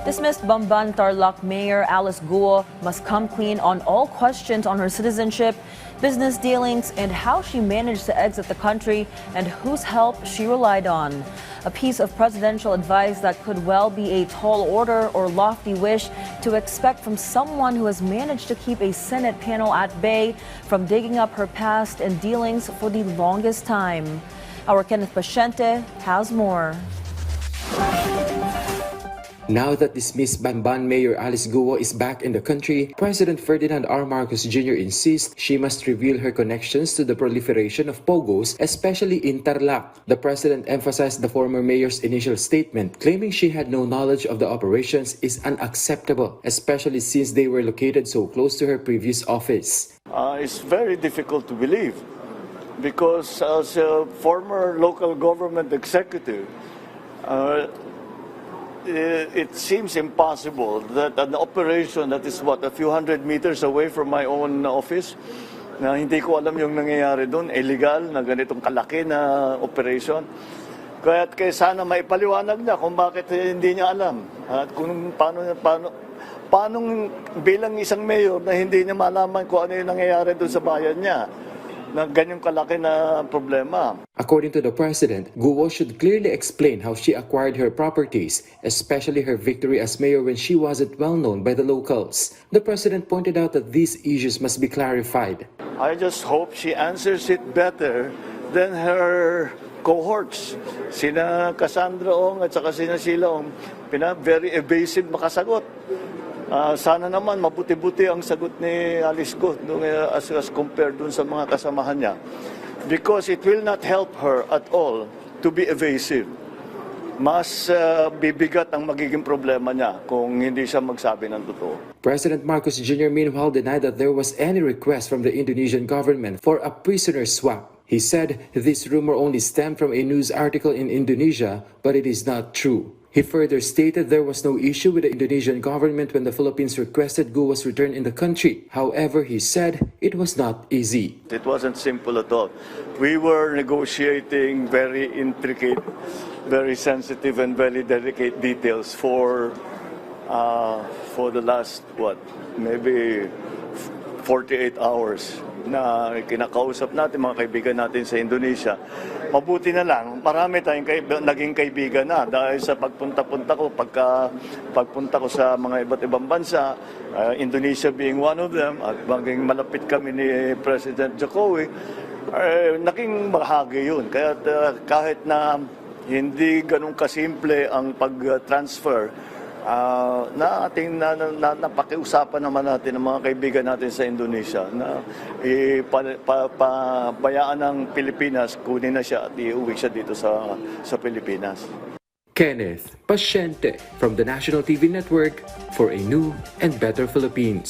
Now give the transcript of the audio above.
Dismissed Bamban Tarlac Mayor Alice Guo must come clean on all questions on her citizenship, business dealings, and how she managed to exit the country and whose help she relied on. A piece of presidential advice that could well be a tall order or lofty wish to expect from someone who has managed to keep a Senate panel at bay from digging up her past and dealings for the longest time. Our Kenneth Paciente has more. Now that dismissed Bamban Mayor Alice Guo is back in the country, President Ferdinand R. Marcos Jr. insists she must reveal her connections to the proliferation of pogos, especially in Tarlac. The president emphasized the former mayor's initial statement, claiming she had no knowledge of the operations is unacceptable, especially since they were located so close to her previous office. It's very difficult to believe because as a former local government executive, it seems impossible that an operation that is a few hundred meters away from my own office, na hindi ko alam yung nangyayari doon, illegal na ganitong kalaki na operation. Kaya sana maipaliwanag niya kung bakit hindi niya alam at kung paano bilang isang mayor na hindi niya malaman kung ano yung nangyayari doon sa bayan niya na ganyang kalaki na problema. According to the president, Guo should clearly explain how she acquired her properties, especially her victory as mayor when she wasn't well known by the locals. The president pointed out that these issues must be clarified. I just hope she answers it better than her cohorts. Sina Cassandra Ong at saka sina Sheila Ong, very evasive makasagot. Sana naman mabuti-buti ang sagot ni Alice Guo as compared dun sa mga kasamahan niya. Because it will not help her at all to be evasive. Mas bibigat ang magiging problema niya kung hindi siya magsabi ng totoo. President Marcos Jr. meanwhile denied that there was any request from the Indonesian government for a prisoner swap. He said this rumor only stemmed from a news article in Indonesia, but it is not true. He further stated there was no issue with the Indonesian government when the Philippines requested Guo's return in the country. However, he said it was not easy. It wasn't simple at all. We were negotiating very intricate, very sensitive and very delicate details for the last, maybe 48 hours na kinakausap natin mga kaibigan natin sa Indonesia. Mabuti na lang, marami tayong naging kaibigan na dahil sa pagpunta-punta ko, pagpunta ko sa mga iba't ibang bansa, Indonesia being one of them, at maging malapit kami ni President Jokowi, naging bahagi yun. Kaya kahit na hindi ganun kasimple ang pag-transfer, na ating napakiusapan naman natin ng mga kaibigan natin sa Indonesia na bayaan ng Pilipinas, kunin na siya at iuwi siya dito sa Pilipinas. Kenneth Paciente from the National TV Network for a new and better Philippines.